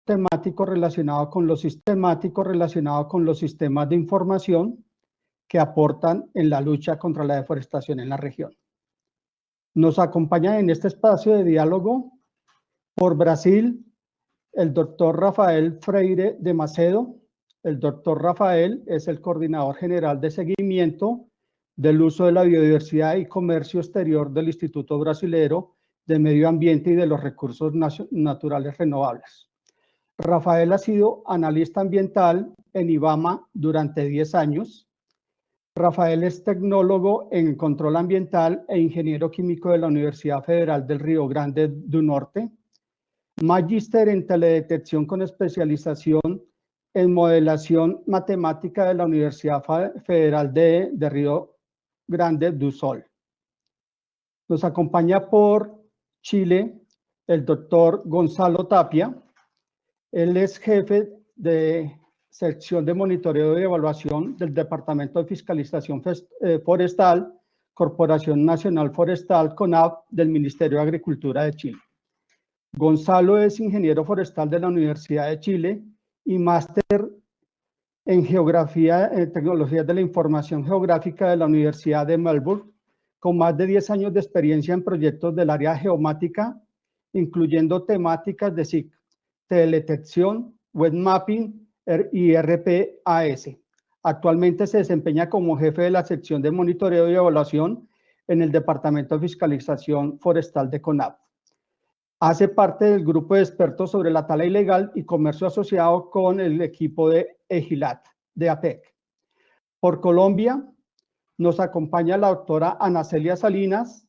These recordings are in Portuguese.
temático relacionado con los sistemas de información que aportan en la lucha contra la deforestación en la región. Nos acompaña en este espacio de diálogo por Brasil el doctor Rafael Freire de Macedo. El doctor Rafael es el coordinador general de seguimiento del uso de la biodiversidad y comercio exterior del Instituto Brasilero de Medio Ambiente y de los Recursos Naturales Renovables. Rafael ha sido analista ambiental en IBAMA durante 10 años. Rafael es tecnólogo en control ambiental e ingeniero químico de la Universidad Federal del Río Grande do Norte. Magíster en teledetección con especialización en modelación matemática de la Universidad Federal de Río Grande do Sul. Nos acompaña por Chile el doctor Gonzalo Tapia. Él es jefe de sección de monitoreo y evaluación del Departamento de Fiscalización Forestal, Corporación Nacional Forestal, CONAF, del Ministerio de Agricultura de Chile. Gonzalo es ingeniero forestal de la Universidad de Chile y máster en Geografía, Tecnologías de la Información Geográfica de la Universidad de Melbourne, con más de 10 años de experiencia en proyectos del área geomática, incluyendo temáticas de SIC, teledetección, web mapping y RPAS. Actualmente se desempeña como jefe de la sección de monitoreo y evaluación en el Departamento de Fiscalización Forestal de CONAF. Hace parte del grupo de expertos sobre la tala ilegal y comercio asociado con el equipo de EGILAT, de APEC. Por Colombia nos acompaña la doctora Ana Celia Salinas.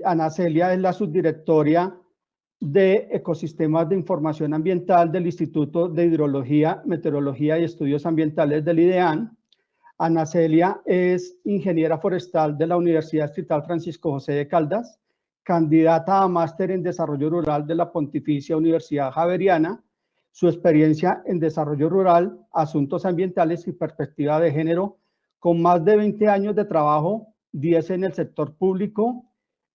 Ana Celia es la subdirectora de Ecosistemas de Información Ambiental del Instituto de Hidrología, Meteorología y Estudios Ambientales del IDEAN. Ana Celia es ingeniera forestal de la Universidad Distrital Francisco José de Caldas, candidata a máster en Desarrollo Rural de la Pontificia Universidad Javeriana. Su experiencia en desarrollo rural, asuntos ambientales y perspectiva de género, con más de 20 años de trabajo, 10 en el sector público,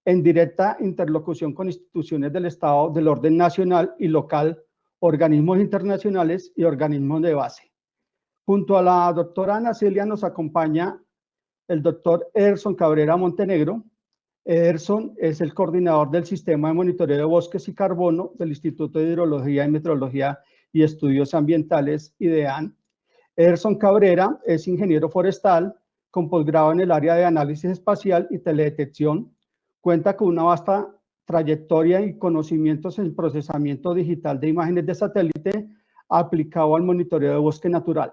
en directa interlocución con instituciones del Estado, del orden nacional y local, organismos internacionales y organismos de base. Junto a la doctora Ana Celia nos acompaña el doctor Ederson Cabrera Montenegro. Ederson es el coordinador del Sistema de Monitoreo de Bosques y Carbono del Instituto de Hidrología y Meteorología y Estudios Ambientales, IDEAN. Ederson Cabrera es ingeniero forestal con posgrado en el área de análisis espacial y teledetección. Cuenta con una vasta trayectoria y conocimientos en procesamiento digital de imágenes de satélite aplicado al monitoreo de bosque natural,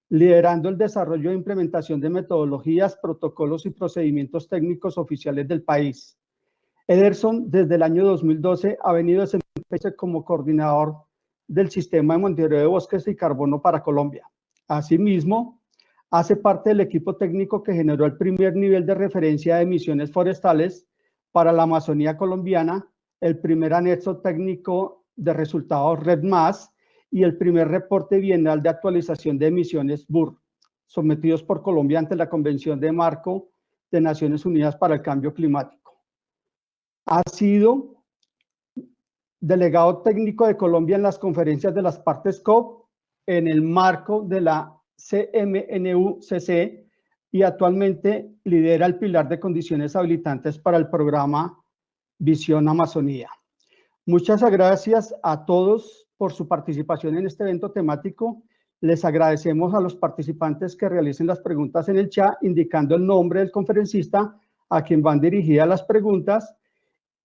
liderando el desarrollo e implementación de metodologías, protocolos y procedimientos técnicos oficiales del país. Ederson, desde el año 2012, ha venido desempeñándose como coordinador del Sistema de Monitoreo de Bosques y Carbono para Colombia. Asimismo, hace parte del equipo técnico que generó el primer nivel de referencia de emisiones forestales para la Amazonía colombiana, el primer anexo técnico de resultados REDMAS y el primer reporte bienal de actualización de emisiones BUR, sometidos por Colombia ante la Convención de Marco de Naciones Unidas para el Cambio Climático. Ha sido delegado técnico de Colombia en las conferencias de las partes COP en el marco de la CMNU-CC y actualmente lidera el pilar de condiciones habilitantes para el programa Visión Amazonía. Muchas gracias a todos por su participación en este evento temático. Les agradecemos a los participantes que realicen las preguntas en el chat, indicando el nombre del conferencista a quien van dirigidas las preguntas.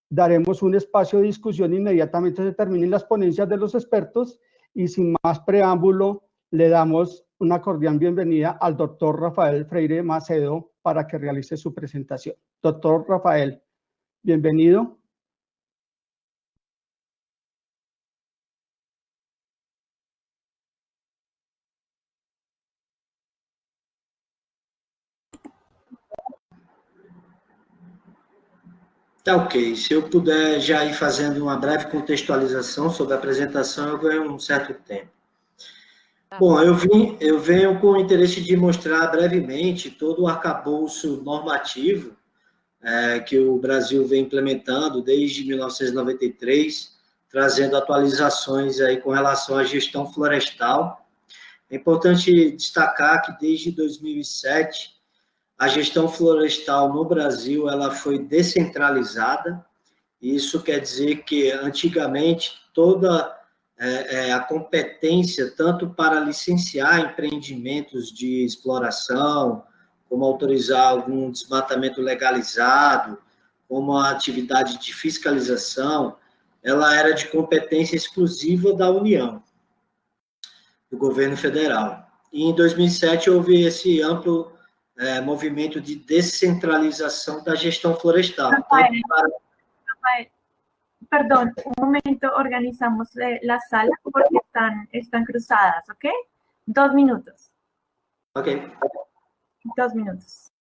Daremos un espacio de discusión inmediatamente se terminen las ponencias de los expertos y sin más preámbulo le damos una cordial bienvenida al doctor Rafael Freire Macedo para que realice su presentación. Doctor Rafael, bienvenido. Tá ok. Se eu puder já ir fazendo uma breve contextualização sobre a apresentação, eu ganho um certo tempo. Bom, eu venho com o interesse de mostrar brevemente todo o arcabouço normativo que o Brasil vem implementando desde 1993 trazendo atualizações aí com relação à gestão florestal. É importante destacar que desde 2007, a gestão florestal no Brasil ela foi descentralizada. Isso quer dizer que, antigamente, toda a competência, tanto para licenciar empreendimentos de exploração, como autorizar algum desmatamento legalizado, como a atividade de fiscalização, ela era de competência exclusiva da União, do governo federal. E em 2007 houve esse amplo movimento de descentralização da gestão florestal. Rafael, perdón, un momento, organizamos la sala porque están cruzadas, ¿ok? 2 minutos. Ok. 2 minutos.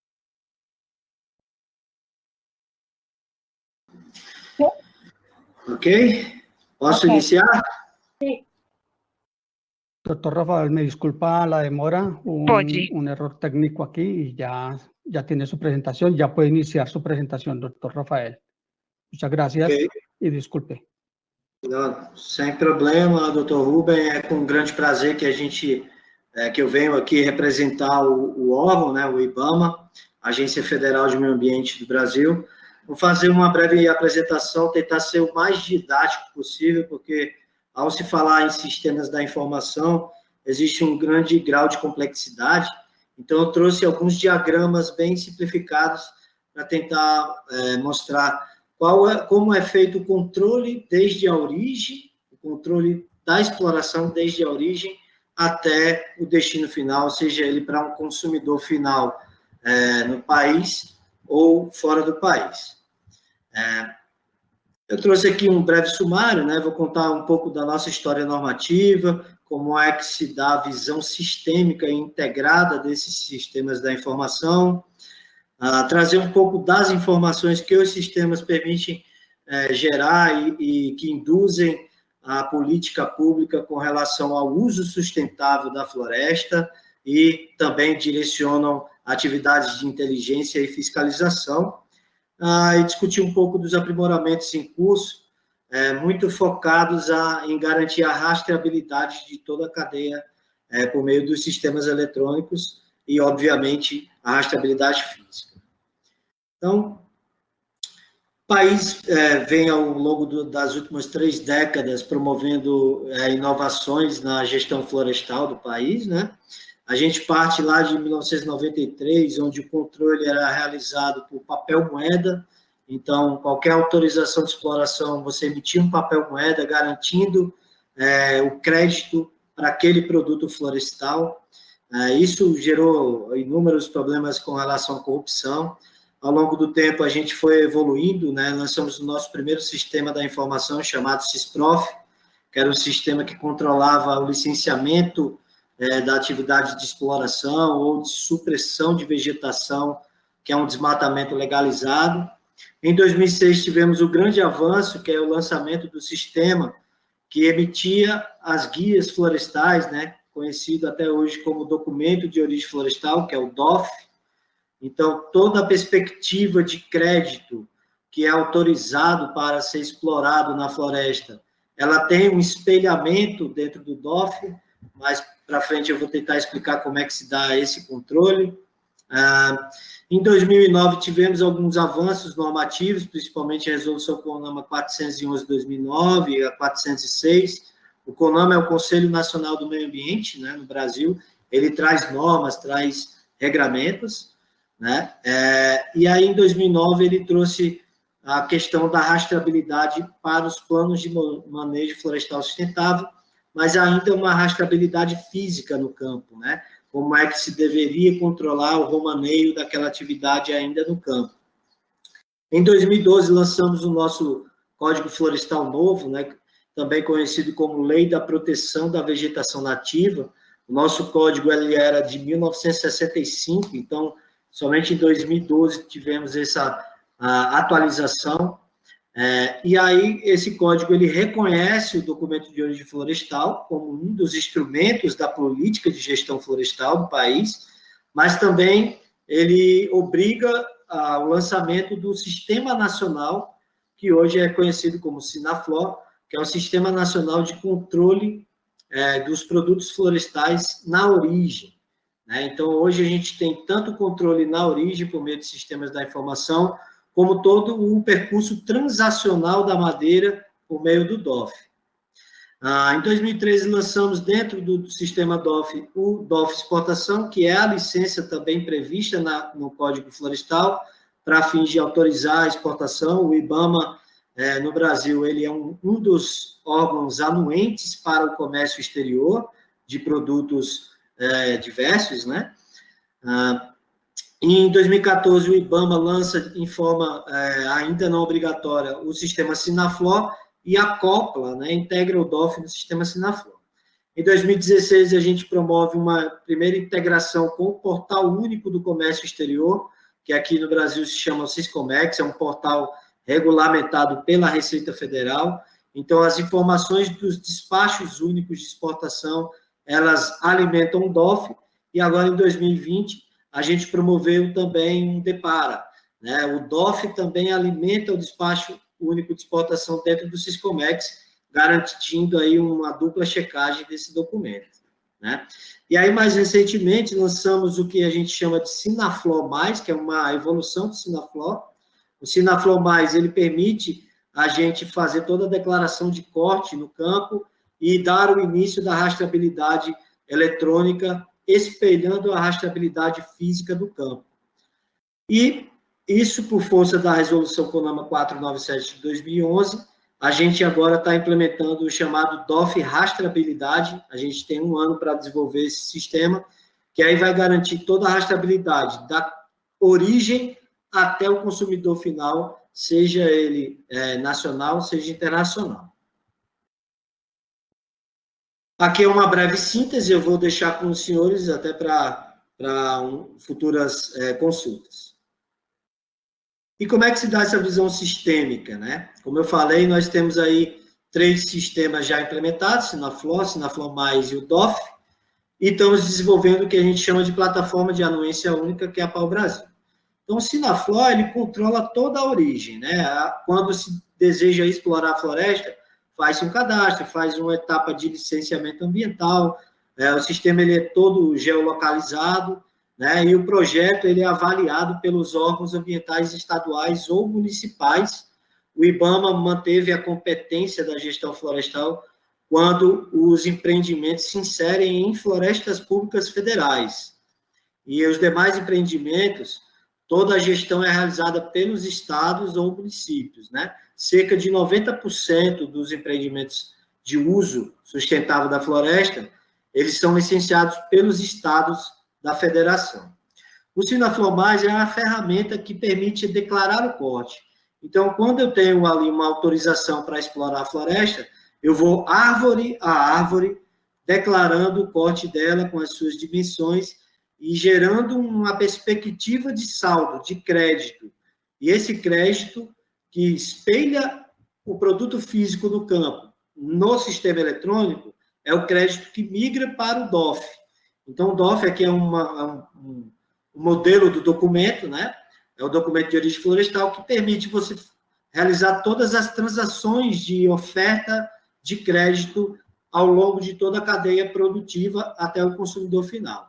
Ok? Posso iniciar? Sí. Doctor Rafael, me disculpa la demora, un error técnico aquí y ya tiene su presentación, ya puede iniciar su presentación, doctor Rafael. Muchas gracias e disculpe. Não, sem problema, doutor Rubem, é com grande prazer que eu venho aqui representar o órgão, né, o IBAMA, Agência Federal de Meio Ambiente do Brasil. Vou fazer uma breve apresentação, tentar ser o mais didático possível, porque ao se falar em sistemas da informação, existe um grande grau de complexidade, então eu trouxe alguns diagramas bem simplificados para tentar mostrar como é feito o controle desde a origem, o controle da exploração desde a origem até o destino final, seja ele para um consumidor final no país ou fora do país. Eu trouxe aqui um breve sumário, né? Vou contar um pouco da nossa história normativa, como é que se dá a visão sistêmica e integrada desses sistemas da informação, trazer um pouco das informações que os sistemas permitem gerar e que induzem a política pública com relação ao uso sustentável da floresta e também direcionam atividades de inteligência e fiscalização, e discutir um pouco dos aprimoramentos em curso, muito focados em garantir a rastreabilidade de toda a cadeia por meio dos sistemas eletrônicos e, obviamente, a rastreabilidade física. Então, o país vem, ao longo das últimas 3 décadas, promovendo inovações na gestão florestal do país, né? A gente parte lá de 1993, onde o controle era realizado por papel moeda, então, qualquer autorização de exploração, você emitia um papel moeda garantindo o crédito para aquele produto florestal. Isso gerou inúmeros problemas com relação à corrupção. Ao longo do tempo, a gente foi evoluindo, né? Lançamos o nosso primeiro sistema da informação, chamado SISPROF, que era um sistema que controlava o licenciamento da atividade de exploração ou de supressão de vegetação, que é um desmatamento legalizado. Em 2006, tivemos o grande avanço, que é o lançamento do sistema que emitia as guias florestais, né, conhecido até hoje como Documento de Origem Florestal, que é o DOF. Então, toda a perspectiva de crédito que é autorizado para ser explorado na floresta, ela tem um espelhamento dentro do DOF, mas para frente eu vou tentar explicar como é que se dá esse controle. Em 2009, tivemos alguns avanços normativos, principalmente a resolução CONAMA 411/2009 e a 406. O CONAMA é o Conselho Nacional do Meio Ambiente, né, no Brasil. Ele traz normas, traz regramentos, né? E aí, em 2009, ele trouxe a questão da rastreabilidade para os planos de manejo florestal sustentável, mas ainda uma rastreabilidade física no campo, né? Como é que se deveria controlar o romaneio daquela atividade ainda no campo. Em 2012, lançamos o nosso Código Florestal Novo, né? Também conhecido como Lei da Proteção da Vegetação Nativa. O nosso código ele era de 1965, então, somente em 2012 tivemos essa atualização. E aí, esse código ele reconhece o documento de origem florestal como um dos instrumentos da política de gestão florestal do país, mas também ele obriga ao lançamento do Sistema Nacional, que hoje é conhecido como SINAFLOR, que é o Sistema Nacional de Controle dos Produtos Florestais na origem. Né? Então, hoje a gente tem tanto o controle na origem, por meio de sistemas da informação, como todo o percurso transacional da madeira por meio do DOF. Em 2013, lançamos dentro do sistema DOF o DOF Exportação, que é a licença também prevista no Código Florestal, para fins de autorizar a exportação. O IBAMA, no Brasil, ele é um dos órgãos anuentes para o comércio exterior de produtos diversos, né? Em 2014, o IBAMA lança, em forma ainda não obrigatória, o sistema Sinaflor e acopla, né, integra o DOF no sistema Sinaflor. Em 2016, a gente promove uma primeira integração com o Portal Único do Comércio Exterior, que aqui no Brasil se chama Siscomex, é um portal regulamentado pela Receita Federal. Então, as informações dos despachos únicos de exportação, elas alimentam o DOF, e agora, em 2020, a gente promoveu também um DEPARA, né? O DOF também alimenta o despacho único de exportação dentro do Siscomex, garantindo aí uma dupla checagem desse documento, né? E aí, mais recentemente, lançamos o que a gente chama de Sinaflor+, que é uma evolução do Sinaflor. O Sinaflor+, ele permite a gente fazer toda a declaração de corte no campo e dar o início da rastreabilidade eletrônica, espelhando a rastreabilidade física do campo. E isso, por força da resolução CONAMA 497 de 2011, a gente agora está implementando o chamado DOF Rastreabilidade. A gente tem 1 ano para desenvolver esse sistema, que aí vai garantir toda a rastreabilidade da origem até o consumidor final, seja ele nacional, seja internacional. Aqui é uma breve síntese, eu vou deixar com os senhores até para futuras consultas. E como é que se dá essa visão sistêmica, né? Como eu falei, nós temos aí 3 sistemas já implementados, Sinaflor, Sinaflor+, e o DOF, e estamos desenvolvendo o que a gente chama de plataforma de anuência única, que é a Pau Brasil. Então, o Sinaflor, ele controla toda a origem, né? Quando se deseja explorar a floresta, faz um cadastro, faz uma etapa de licenciamento ambiental, o sistema ele é todo geolocalizado, né? E o projeto ele é avaliado pelos órgãos ambientais estaduais ou municipais. O IBAMA manteve a competência da gestão florestal quando os empreendimentos se inserem em florestas públicas federais. E os demais empreendimentos, toda a gestão é realizada pelos estados ou municípios, né? Cerca de 90% dos empreendimentos de uso sustentável da floresta, eles são licenciados pelos estados da federação. O Sinaflor+ é uma ferramenta que permite declarar o corte. Então, quando eu tenho ali uma autorização para explorar a floresta, eu vou árvore a árvore, declarando o corte dela com as suas dimensões e gerando uma perspectiva de saldo, de crédito. E esse crédito que espelha o produto físico no campo no sistema eletrônico é o crédito que migra para o DOF. Então, o DOF aqui é um modelo do documento, né? É o documento de origem florestal que permite você realizar todas as transações de oferta de crédito ao longo de toda a cadeia produtiva até o consumidor final.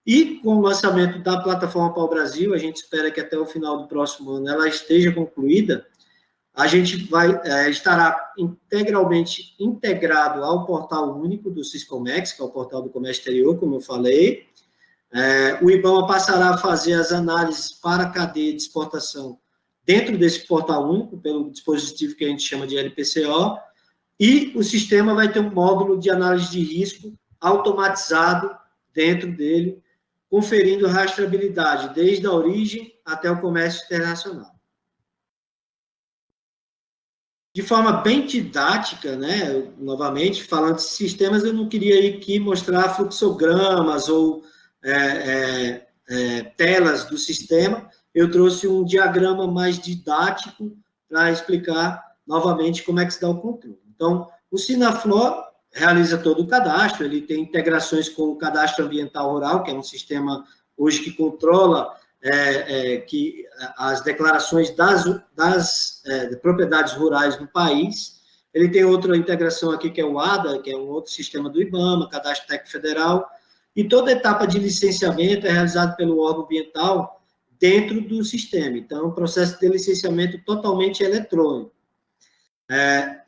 E com o lançamento da plataforma Pau Brasil, a gente espera que até o final do próximo ano ela esteja concluída, a gente estará integralmente integrado ao portal único do Siscomex, que é o portal do comércio exterior, como eu falei. O IBAMA passará a fazer as análises para a cadeia de exportação dentro desse portal único, pelo dispositivo que a gente chama de LPCO, e o sistema vai ter um módulo de análise de risco automatizado dentro dele, conferindo rastreabilidade desde a origem até o comércio internacional. De forma bem didática, né, novamente, falando de sistemas, eu não queria aqui mostrar fluxogramas ou telas do sistema, eu trouxe um diagrama mais didático para explicar novamente como é que se dá o controle. Então, o Sinaflor realiza todo o cadastro, ele tem integrações com o Cadastro Ambiental Rural, que é um sistema hoje que controla que as declarações das propriedades rurais no país. Ele tem outra integração aqui, que é o ADA, que é um outro sistema do IBAMA, Cadastro Técnico Federal, e toda etapa de licenciamento é realizada pelo órgão ambiental dentro do sistema. Então, é um processo de licenciamento totalmente eletrônico.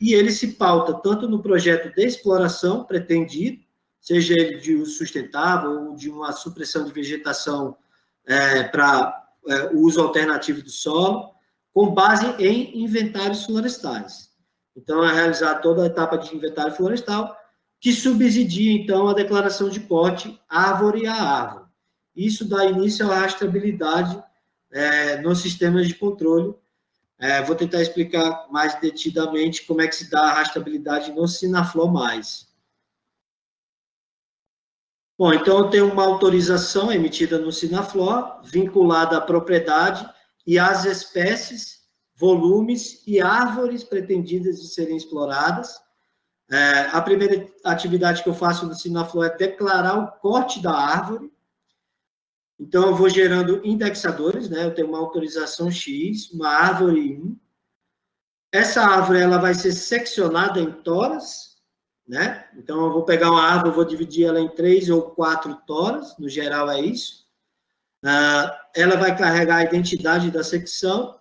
E ele se pauta tanto no projeto de exploração pretendido, seja ele de uso sustentável ou de uma supressão de vegetação para o uso alternativo do solo, com base em inventários florestais. Então, é realizar toda a etapa de inventário florestal, que subsidia, então, a declaração de porte árvore a árvore. Isso dá início à rastreabilidade nos sistemas de controle. Vou tentar explicar mais detidamente como é que se dá a rastreabilidade no Sinaflor+. Bom, então, eu tenho uma autorização emitida no Sinaflor, vinculada à propriedade e às espécies, volumes e árvores pretendidas de serem exploradas. A primeira atividade que eu faço no Sinaflor é declarar o corte da árvore. Então, eu vou gerando indexadores, né? Eu tenho uma autorização X, uma árvore 1. Essa árvore ela vai ser seccionada em toras, né? Então, eu vou pegar uma árvore, vou dividir ela em 3 ou 4 toras, no geral é isso. Ela vai carregar a identidade da secção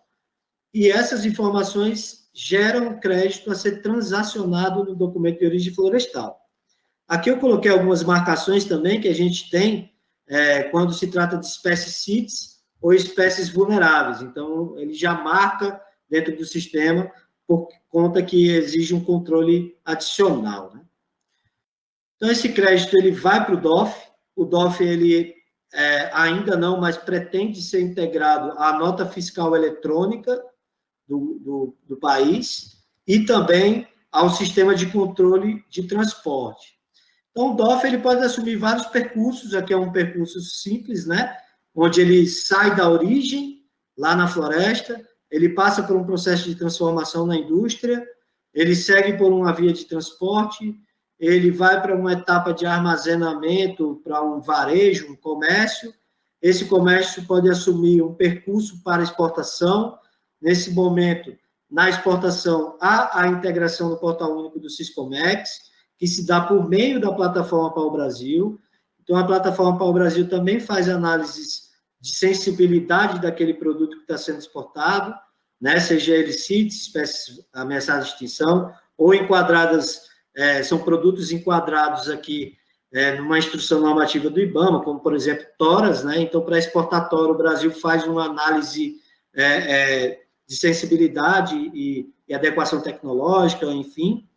e essas informações geram crédito a ser transacionado no documento de origem florestal. Aqui eu coloquei algumas marcações também que a gente tem quando se trata de espécies CITES ou espécies vulneráveis. Então, ele já marca dentro do sistema por conta que exige um controle adicional, né? Então, esse crédito ele vai para o DOF. O DOF, ele ainda não, mas pretende ser integrado à nota fiscal eletrônica do país e também ao sistema de controle de transporte. Então, o DOF ele pode assumir vários percursos. Aqui é um percurso simples, né? Onde ele sai da origem, lá na floresta, ele passa por um processo de transformação na indústria, ele segue por uma via de transporte, ele vai para uma etapa de armazenamento, para um varejo, um comércio. Esse comércio pode assumir um percurso para exportação. Nesse momento, na exportação, há a integração no Portal Único do Siscomex, que se dá por meio da plataforma Pau Brasil. Então, a plataforma Pau Brasil também faz análises de sensibilidade daquele produto que está sendo exportado, né? Seja ele CITES, espécies ameaçadas de extinção, ou enquadradas, são produtos enquadrados aqui numa instrução normativa do IBAMA, como, por exemplo, toras, né? Então, para exportar tora, o Brasil faz uma análise de sensibilidade e adequação tecnológica, enfim.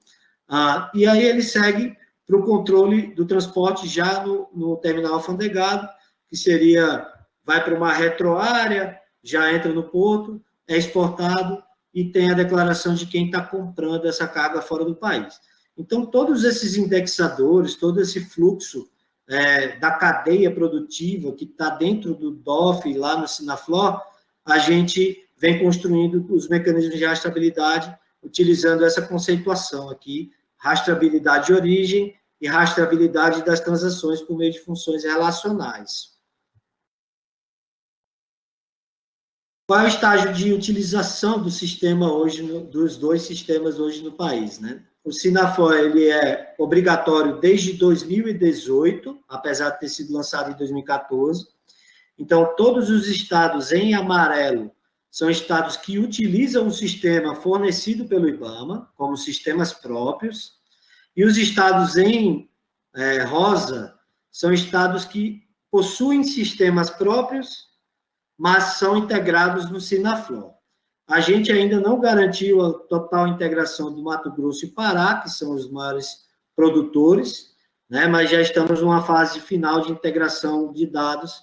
E aí ele segue para o controle do transporte já no terminal alfandegado, que vai para uma retroárea, já entra no porto, é exportado e tem a declaração de quem está comprando essa carga fora do país. Então, todos esses indexadores, todo esse fluxo da cadeia produtiva que está dentro do DOF, lá no Sinaflor, a gente vem construindo os mecanismos de rastreabilidade utilizando essa conceituação aqui, rastreabilidade de origem e rastreabilidade das transações por meio de funções relacionais. Qual é o estágio de utilização do sistema hoje, dos dois sistemas hoje no país, né? O Sinaflor, ele é obrigatório desde 2018, apesar de ter sido lançado em 2014. Então, todos os estados em amarelo são estados que utilizam o sistema fornecido pelo IBAMA, como sistemas próprios, e os estados em rosa são estados que possuem sistemas próprios, mas são integrados no Sinaflor. A gente ainda não garantiu a total integração do Mato Grosso e Pará, que são os maiores produtores, né, mas já estamos numa fase final de integração de dados,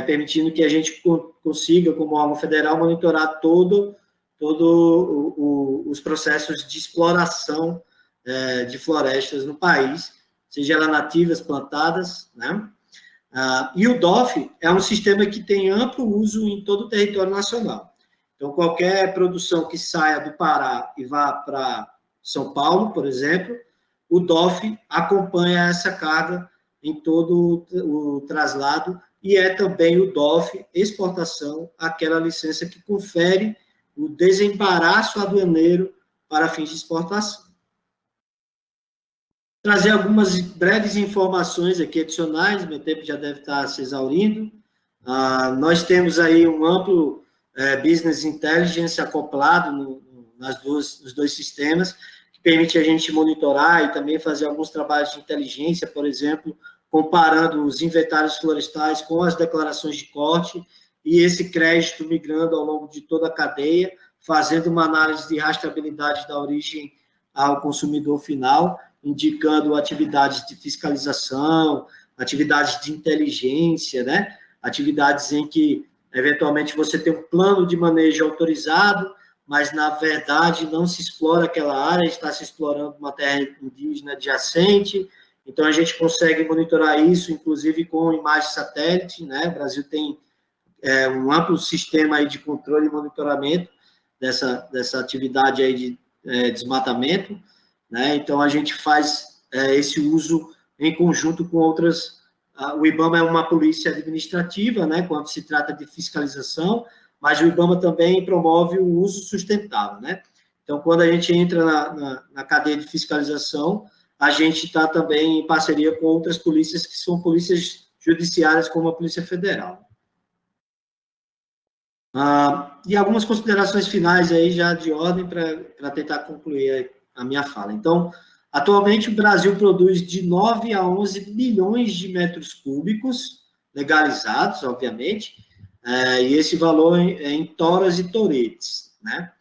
permitindo que a gente consiga, como órgão federal, monitorar todo os processos de exploração de florestas no país, seja elas nativas, plantadas, né? E o DOF é um sistema que tem amplo uso em todo o território nacional. Então, qualquer produção que saia do Pará e vá para São Paulo, por exemplo, o DOF acompanha essa carga em todo o traslado e é também o DOF exportação, aquela licença que confere o desembaraço aduaneiro para fins de exportação. trazer algumas breves informações aqui adicionais, meu tempo já deve estar se exaurindo. Nós temos aí um amplo Business Intelligence acoplado nos dois sistemas, que permite a gente monitorar e também fazer alguns trabalhos de inteligência, por exemplo, comparando os inventários florestais com as declarações de corte e esse crédito migrando ao longo de toda a cadeia, fazendo uma análise de rastreabilidade da origem ao consumidor final, indicando atividades de fiscalização, atividades de inteligência, né? Atividades em que, eventualmente, você tem um plano de manejo autorizado, mas, na verdade, não se explora aquela área, está se explorando uma terra indígena adjacente. Então, a gente consegue monitorar isso, inclusive, com imagem satélite, né? O Brasil tem um amplo sistema aí de controle e monitoramento dessa atividade aí de desmatamento, né? Então, a gente faz esse uso em conjunto com outras. O IBAMA é uma polícia administrativa, né, quando se trata de fiscalização, mas o IBAMA também promove o uso sustentável, né? Então, quando a gente entra na cadeia de fiscalização, a gente está também em parceria com outras polícias que são polícias judiciárias, como a Polícia Federal. E algumas considerações finais aí já de ordem para tentar concluir a minha fala. Então, atualmente o Brasil produz de 9 a 11 milhões de metros cúbicos, legalizados, obviamente, e esse valor é em toras e toretes, né?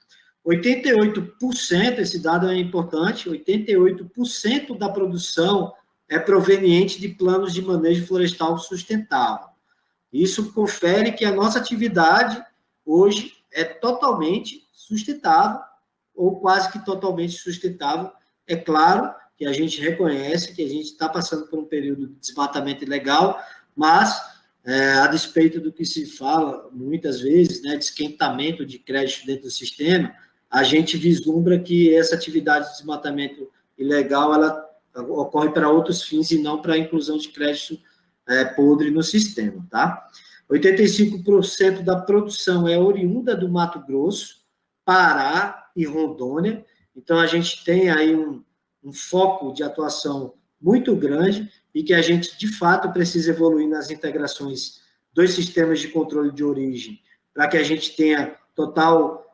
88%, esse dado é importante, 88% da produção é proveniente de planos de manejo florestal sustentável. Isso confere que a nossa atividade hoje é totalmente sustentável, ou quase que totalmente sustentável. É claro que a gente reconhece que a gente está passando por um período de desmatamento ilegal, mas, a despeito do que se fala muitas vezes, né, de esquentamento de crédito dentro do sistema, a gente vislumbra que essa atividade de desmatamento ilegal ela ocorre para outros fins e não para a inclusão de crédito podre no sistema, tá? 85% da produção é oriunda do Mato Grosso, Pará e Rondônia. Então, a gente tem aí um foco de atuação muito grande e que a gente, de fato, precisa evoluir nas integrações dos sistemas de controle de origem para que a gente tenha total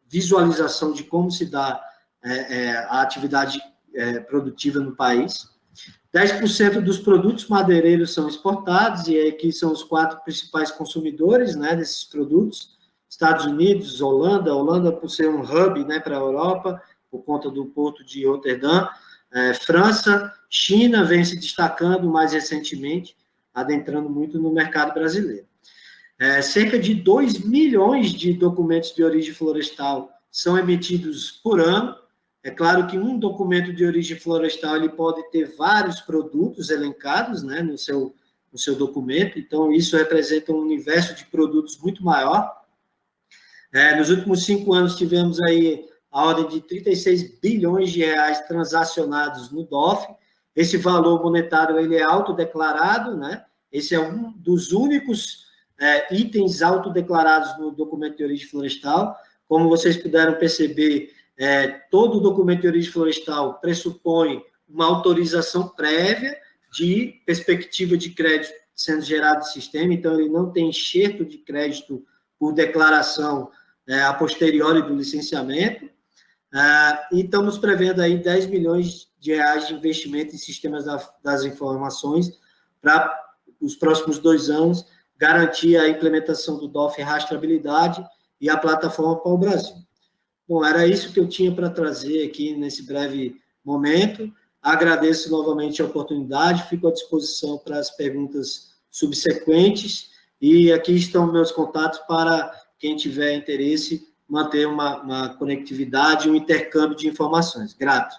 visualização de como se dá a atividade produtiva no país. 10% dos produtos madeireiros são exportados, e aqui são os 4 principais consumidores, né, desses produtos: Estados Unidos, Holanda por ser um hub, né, para a Europa, por conta do porto de Roterdã, França, China vem se destacando mais recentemente, adentrando muito no mercado brasileiro. Cerca de 2 milhões de documentos de origem florestal são emitidos por ano. É claro que um documento de origem florestal ele pode ter vários produtos elencados, né, no seu documento, então isso representa um universo de produtos muito maior. Nos últimos 5 anos tivemos aí a ordem de 36 bilhões de reais transacionados no DOF. Esse valor monetário ele é autodeclarado, né? Esse é um dos únicos itens autodeclarados no documento de origem florestal. Como vocês puderam perceber, todo documento de origem florestal pressupõe uma autorização prévia de perspectiva de crédito sendo gerado no sistema, então ele não tem enxerto de crédito por declaração a posteriori do licenciamento, e estamos prevendo aí 10 milhões de reais de investimento em sistemas das informações para os próximos 2 anos, garantir a implementação do DOF rastreabilidade e a plataforma para o Brasil. Bom, era isso que eu tinha para trazer aqui nesse breve momento. Agradeço novamente a oportunidade, fico à disposição para as perguntas subsequentes, e aqui estão meus contatos para quem tiver interesse manter uma conectividade, um intercâmbio de informações. Grato.